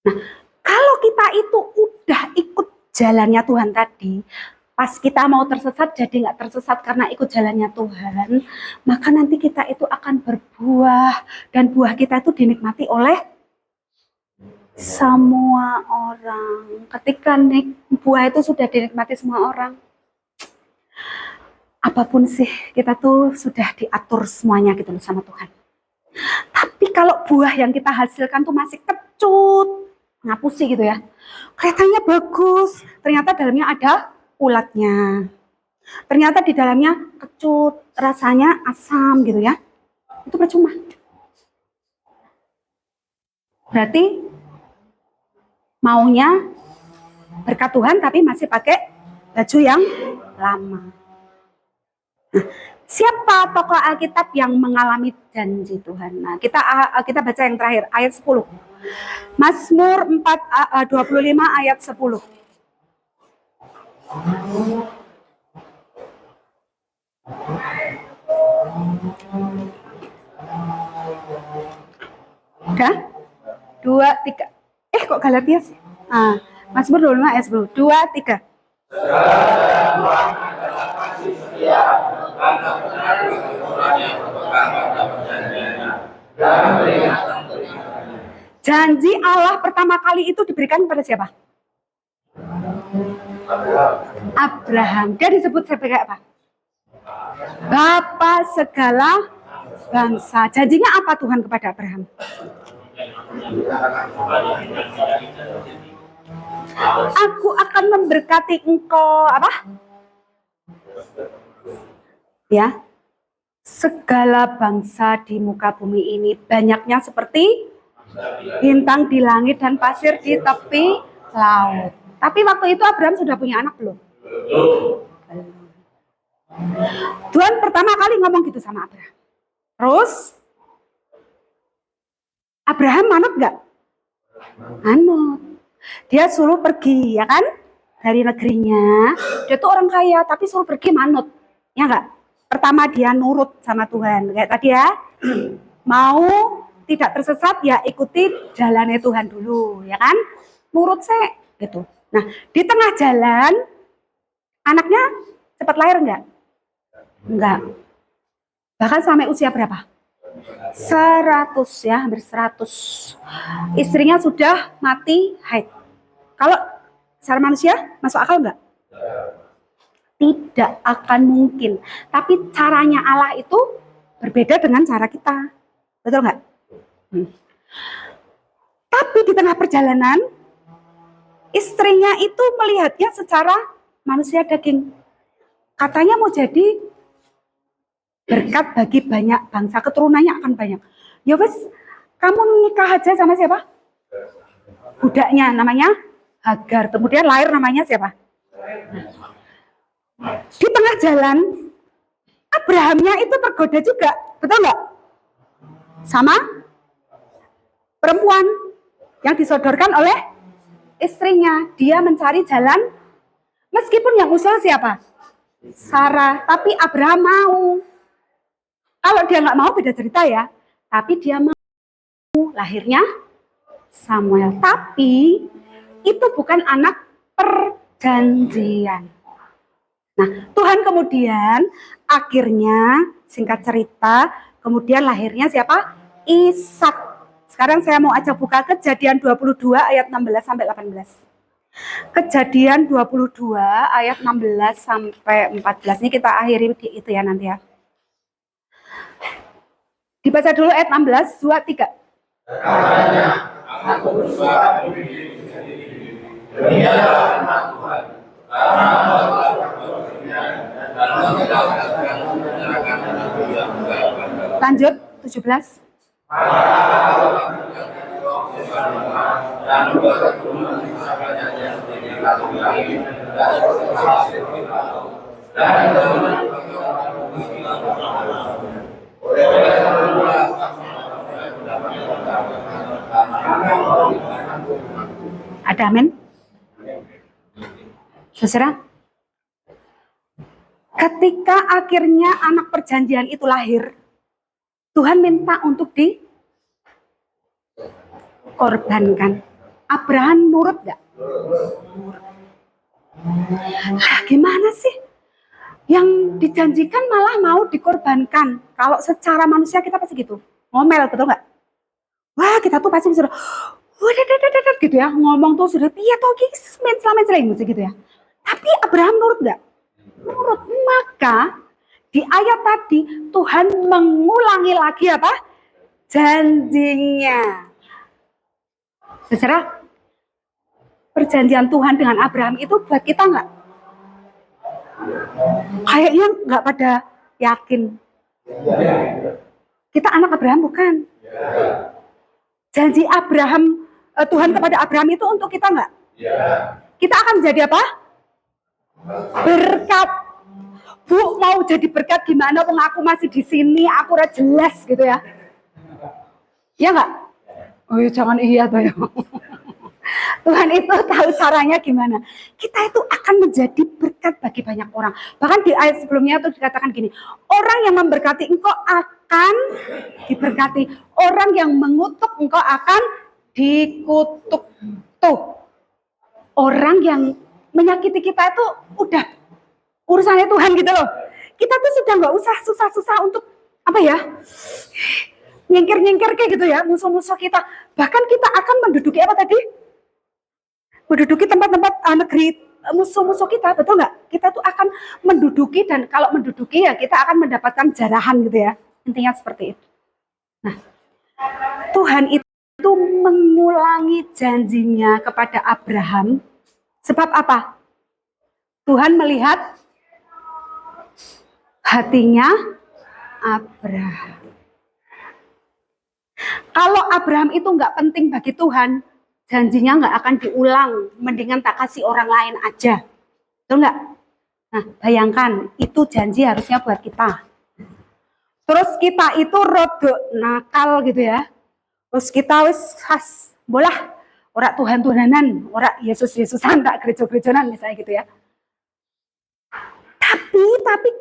Nah, kalau kita itu udah ikut jalannya Tuhan tadi, pas kita mau tersesat jadi nggak tersesat karena ikut jalannya Tuhan, maka nanti kita itu akan berbuah dan buah kita itu dinikmati oleh semua orang. Ketika buah itu sudah dinikmati semua orang, apapun sih kita tuh sudah diatur semuanya gitu loh sama Tuhan. Tapi kalau buah yang kita hasilkan tuh masih kecut, ngapusi gitu ya. Kelihatannya bagus, ternyata dalamnya ada ulatnya. Ternyata di dalamnya kecut, rasanya asam gitu ya. Itu percuma. Berarti maunya berkat Tuhan tapi masih pakai baju yang lama. Nah, siapa tokoh Alkitab yang mengalami janji Tuhan? Nah, kita baca yang terakhir ayat 10. Mazmur 25 ayat 10. Udah? 2, 3. Kok Galatia sih? Mazmur 25 ayat 10. 2, 3. Janji Allah pertama kali itu diberikan kepada siapa? Abraham. Dia disebut sebagai apa? Bapa segala bangsa. Janjinya apa Tuhan kepada Abraham? Aku akan memberkati engkau apa? Ya. Segala bangsa di muka bumi ini banyaknya seperti bintang di langit dan pasir di tepi laut. Tapi waktu itu Abraham sudah punya anak belum? Tuhan pertama kali ngomong gitu sama Abraham. Terus Abraham manut nggak? Manut. Dia suruh pergi, ya kan? Dari negerinya. Dia tuh orang kaya, tapi suruh pergi manut. Ya nggak? Pertama dia nurut sama Tuhan. Kayak tadi ya. Mau tidak tersesat, ya ikuti jalannya Tuhan dulu. Ya kan? Nurut saya. Gitu. Nah, di tengah jalan, anaknya cepat lahir nggak? Enggak. Bahkan sampai usia berapa? 100 ya, hampir 100. Istrinya sudah mati haid. Kalau secara manusia masuk akal enggak? Tidak akan mungkin. Tapi caranya Allah itu berbeda dengan cara kita. Betul enggak? Tapi di tengah perjalanan, istrinya itu melihatnya secara manusia daging. Katanya mau jadi berkat bagi banyak bangsa, keturunannya akan banyak. Ya wes, kamu nikah aja sama siapa? Budaknya namanya Hagar. Kemudian lahir namanya siapa? Di tengah jalan, Abrahamnya itu tergoda juga, betul nggak? Sama perempuan yang disodorkan oleh istrinya. Dia mencari jalan, meskipun yang usul siapa? Sarah. Tapi Abraham mau. Kalau dia nggak mau beda cerita ya. Tapi dia mau, lahirnya Samuel. Tapi itu bukan anak perjanjian. Nah, Tuhan kemudian akhirnya singkat cerita, kemudian lahirnya siapa? Ishak. Sekarang saya mau ajak buka Kejadian 22 ayat 16 sampai 18. Kejadian 22 ayat 16 sampai 14. Ini kita akhiri di itu ya nanti ya. Dibaca dulu ayat 16, 2, 3. Katanya, aku bersuara dunia anak Tuhan. Karena Allah berfirman, dan Allah akan menyerahkan anak yang enggak. Lanjut, 17. Dan juga keturunan Israel yang seperti batu langit dan seperti laut. Dan keturunan ada amin? Saudara, ketika akhirnya anak perjanjian itu lahir, Tuhan minta untuk dikorbankan. Abraham nurut gak? Lah gimana sih? Yang dijanjikan malah mau dikorbankan. Kalau secara manusia kita pasti gitu. Ngomel, betul gak? Wah, kita tuh pasti sudah gitu ya, ngomong tuh sudah iya toh selain gitu ya. Tapi Abraham nurut gak? Nurut. Maka di ayat tadi Tuhan mengulangi lagi apa? janjinya. Saudara, perjanjian Tuhan dengan Abraham itu buat kita nggak? Kayaknya nggak pada yakin. Kita anak Abraham bukan? Janji Abraham, Tuhan kepada Abraham itu untuk kita nggak? Kita akan menjadi apa? Berkat. Bu, mau jadi berkat gimana? Wong aku masih di sini, aku udah jelas gitu ya. Ya nggak? Oh ya, jangan iya tuh ya. Tuhan itu tahu caranya gimana. Kita itu akan menjadi berkat bagi banyak orang. Bahkan di ayat sebelumnya itu dikatakan gini, orang yang memberkati engkau akan diberkati. Orang yang mengutuk engkau akan dikutuk. Tuh, orang yang menyakiti kita itu udah urusannya Tuhan gitu loh. Kita tuh sudah nggak usah susah-susah untuk apa ya, nyingkir-nyingkir kayak gitu ya, musuh-musuh kita. Bahkan kita akan menduduki apa tadi? Menduduki tempat-tempat negeri musuh-musuh kita, betul nggak? Kita tuh akan menduduki, dan kalau menduduki ya kita akan mendapatkan jarahan gitu ya. Intinya seperti itu. Nah, Tuhan itu mengulangi janjinya kepada Abraham. Sebab apa? Tuhan melihat hatinya Abraham. Kalau Abraham itu nggak penting bagi Tuhan, janjinya nggak akan diulang. Mendingan tak kasih orang lain aja. Betul nggak? Nah, bayangkan, itu janji harusnya buat kita. Terus kita itu rodok nakal gitu ya. Terus kita wis khas, bolah, ora Tuhan-Tuhanan, ora Yesus-Yesusan, tak gereja-gerejanan misalnya gitu ya.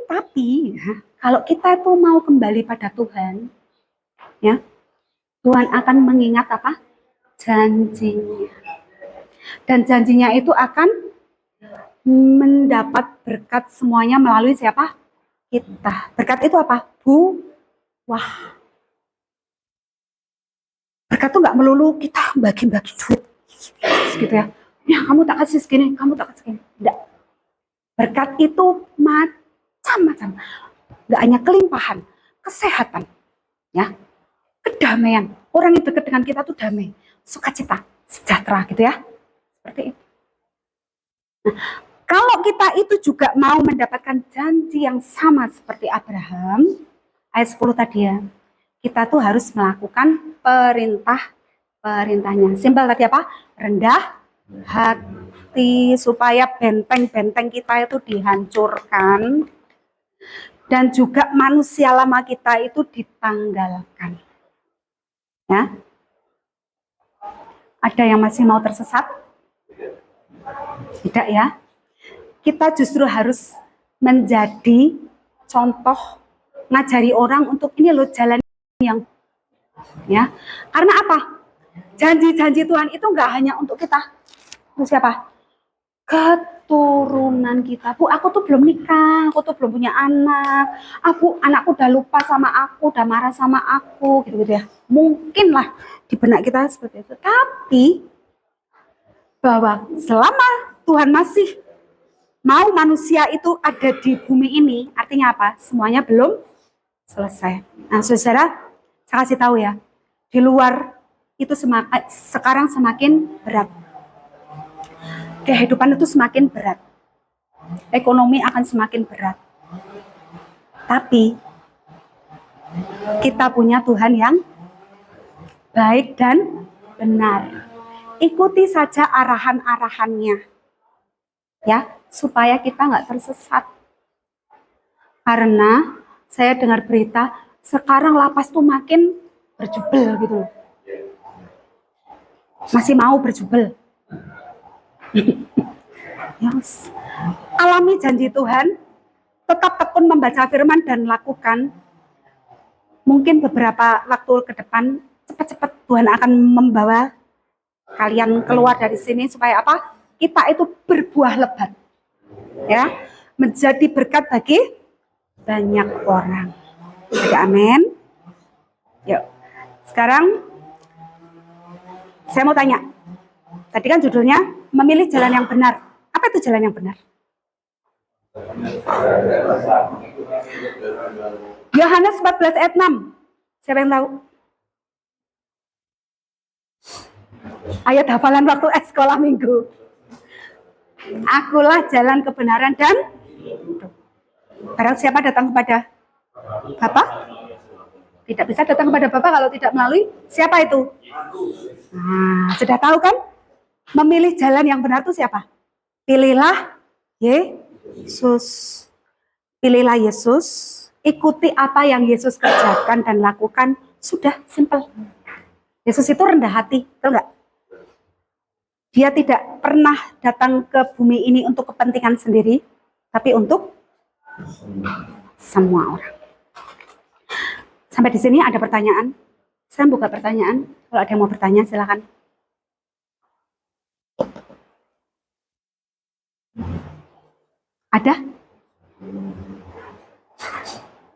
Tapi, kalau kita itu mau kembali pada Tuhan, ya, Tuhan akan mengingat apa? Janjinya. Dan janjinya itu akan mendapat berkat semuanya melalui siapa? Kita. Berkat itu apa? Wah. Berkat itu nggak melulu kita bagi-bagi duit, gitu ya. Ya, kamu tak kasih segini, kamu tak kasih segini. Tidak. Berkat itu macam-macam. Nggak hanya kelimpahan, kesehatan, ya, kedamaian. Orang yang dekat dengan kita tuh damai, sukacita, sejahtera gitu ya. Seperti itu. Nah, kalau kita itu juga mau mendapatkan janji yang sama seperti Abraham, ayat 10 tadi ya, kita tuh harus melakukan perintahnya. Simpel tadi apa? Rendah hati, supaya benteng-benteng kita itu dihancurkan, dan juga manusia lama kita itu ditanggalkan. Ya. Ada yang masih mau tersesat? Tidak ya. Kita justru harus menjadi contoh, ngajari orang untuk ini loh jalan yang, ya. Karena apa? Janji-janji Tuhan itu nggak hanya untuk kita. Untuk siapa? Keturunan kita. Bu, aku tuh belum nikah, aku tuh belum punya anak. Aku, anakku udah lupa sama aku, udah marah sama aku, gitu-gitu ya. Mungkin lah di benak kita seperti itu. Tapi bahwa selama Tuhan masih mau manusia itu ada di bumi ini, artinya apa? Semuanya belum selesai. Nah, saudara, saya kasih tahu ya, di luar itu sekarang semakin berat. Kehidupan itu semakin berat. Ekonomi akan semakin berat. Tapi kita punya Tuhan yang baik dan benar. Ikuti saja arahan-arahannya, ya, supaya kita nggak tersesat. Karena saya dengar berita sekarang lapas tuh makin berjubel gitu loh. Masih mau berjubel. Yes. Alami janji Tuhan, tetap tekun membaca firman dan lakukan. Mungkin beberapa waktu ke depan cepat-cepat Tuhan akan membawa kalian keluar dari sini supaya apa? Kita itu berbuah lebat, ya, menjadi berkat bagi banyak orang. Jadi amin. Yuk, sekarang saya mau tanya. Tadi kan judulnya memilih jalan yang benar. Apa itu jalan yang benar? Yohanes 14 ayat 6. Siapa yang tahu? Ayat hafalan waktu sekolah minggu. Akulah jalan kebenaran dan hidup. Barang siapa datang kepada Bapa, tidak bisa datang kepada Bapa kalau tidak melalui siapa itu? Nah, sudah tahu kan? Memilih jalan yang benar itu siapa? Pilihlah Yesus. Pilihlah Yesus, ikuti apa yang Yesus kerjakan dan lakukan. Sudah, simple. Yesus itu rendah hati, tahu nggak? Dia tidak pernah datang ke bumi ini untuk kepentingan sendiri, tapi untuk semua orang. Sampai di sini ada pertanyaan? Saya buka pertanyaan. Kalau ada yang mau bertanya, silakan. Ada?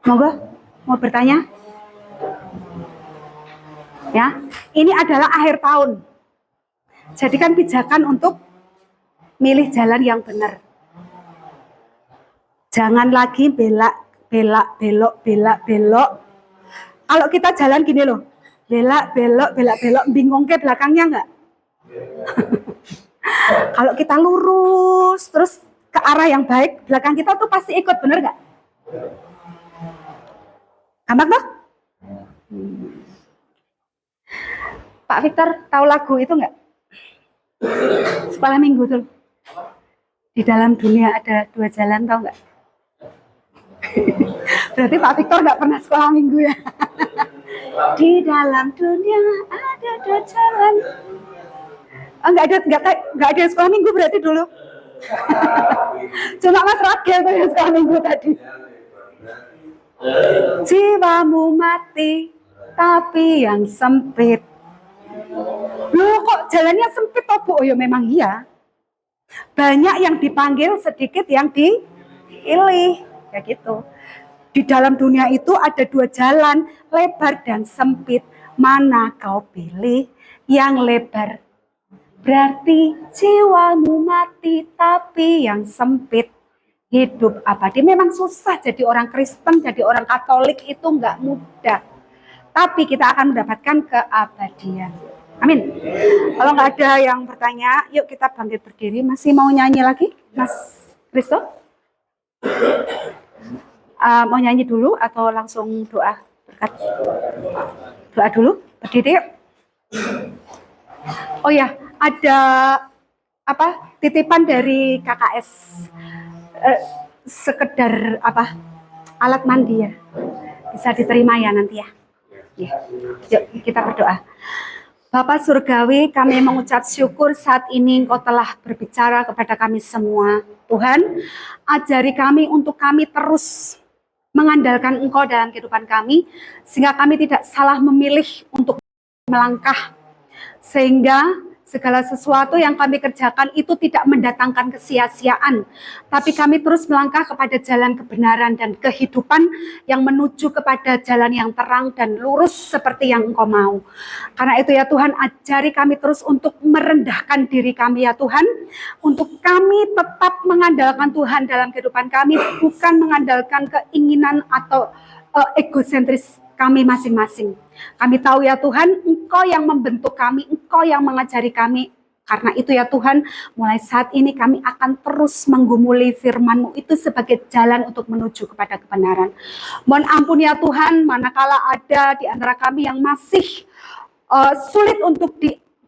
Monggo, mau bertanya? Ya, ini adalah akhir tahun. Jadikan pijakan untuk milih jalan yang benar. Jangan lagi belok. Kalau kita jalan gini loh, belok, bingung ke belakangnya enggak? Kalau kita lurus terus ke arah yang baik, belakang kita tuh pasti ikut, bener enggak? Gampang tuh? Pak Victor tahu lagu itu enggak? Sekolah minggu tuh. Di dalam dunia ada dua jalan, tahu enggak? Berarti Pak Victor enggak pernah sekolah minggu ya? Di dalam dunia ada dua jalan. Oh, enggak ada sekolah minggu berarti dulu. Cuma Mas Ragil tuh yang sekolah minggu tadi. Jiwamu mati, tapi yang sempit. Loh kok jalannya sempit toh Bu? Oh ya memang iya. Banyak yang dipanggil, sedikit yang dipilih. Kayak gitu. Di dalam dunia itu ada dua jalan, lebar dan sempit. Mana kau pilih? Yang lebar. Berarti jiwamu mati, tapi yang sempit hidup abadi. Memang susah jadi orang Kristen, jadi orang Katolik itu nggak mudah. Tapi kita akan mendapatkan keabadian. Amin. Kalau nggak ada yang bertanya, yuk kita bangkit berdiri. Masih mau nyanyi lagi, Mas Kristo? Mau nyanyi dulu atau langsung doa berkat? Doa dulu, berdiri yuk. Oh ya, ada titipan dari KKS. Sekedar alat mandi ya. Bisa diterima ya nanti ya. Yuk kita berdoa. Bapa Surgawi, kami mengucap syukur saat ini Engkau telah berbicara kepada kami semua. Tuhan, ajari kami untuk kami terus mengandalkan Engkau dalam kehidupan kami, sehingga kami tidak salah memilih untuk melangkah. Sehingga segala sesuatu yang kami kerjakan itu tidak mendatangkan kesia-siaan, tapi kami terus melangkah kepada jalan kebenaran dan kehidupan yang menuju kepada jalan yang terang dan lurus seperti yang Engkau mau. Karena itu ya Tuhan, ajari kami terus untuk merendahkan diri kami ya Tuhan, untuk kami tetap mengandalkan Tuhan dalam kehidupan kami, bukan mengandalkan keinginan atau egosentris kami masing-masing. Kami tahu ya Tuhan, Engkau yang membentuk kami, Engkau yang mengajari kami. Karena itu ya Tuhan, mulai saat ini kami akan terus menggumuli firman-Mu itu sebagai jalan untuk menuju kepada kebenaran. Mohon ampun ya Tuhan, manakala ada di antara kami yang masih sulit untuk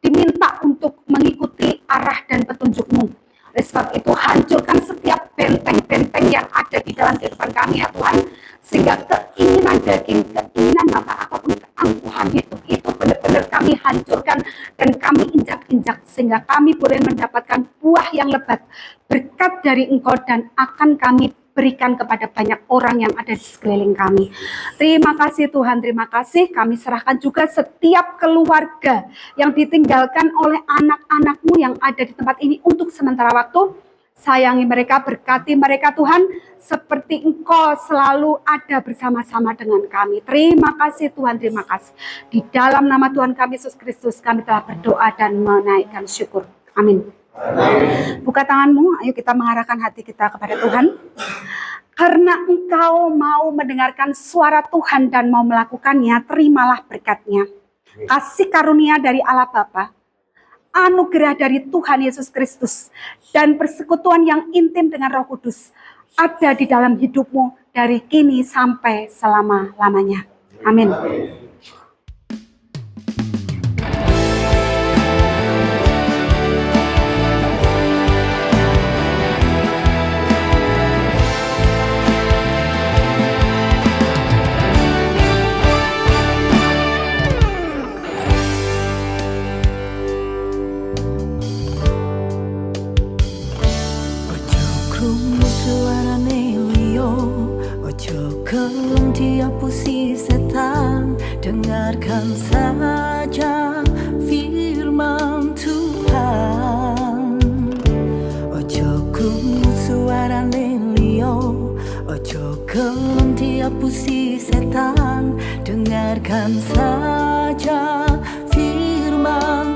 diminta untuk mengikuti arah dan petunjuk-Mu. Oleh sebab itu hancurkan setiap benteng-benteng yang ada di dalam kehidupan kami ya Tuhan, sehingga keinginan daging, keinginan mata apapun keangkuhan itu benar-benar kami hancurkan dan kami injak-injak, sehingga kami boleh mendapatkan buah yang lebat, berkat dari Engkau, dan akan kami berikan kepada banyak orang yang ada di sekeliling kami. Terima kasih Tuhan, terima kasih. Kami serahkan juga setiap keluarga yang ditinggalkan oleh anak-anak-Mu yang ada di tempat ini untuk sementara waktu. Sayangi mereka, berkati mereka Tuhan, seperti Engkau selalu ada bersama-sama dengan kami. Terima kasih Tuhan, terima kasih. Di dalam nama Tuhan kami Yesus Kristus, kami telah berdoa dan menaikkan syukur. Amin. Buka tanganmu, ayo kita mengarahkan hati kita kepada Tuhan. Karena engkau mau mendengarkan suara Tuhan dan mau melakukannya, terimalah berkatnya. Kasih karunia dari Allah Bapa, anugerah dari Tuhan Yesus Kristus dan persekutuan yang intim dengan Roh Kudus ada di dalam hidupmu dari kini sampai selama-lamanya. Amin. Ojo krungu suarane liyo, ojo gelem diapusi setan. Dengarkan saja firman Tuhan. Ojo krungu suarane liyo, ojo gelem diapusi setan. Dengarkan saja firman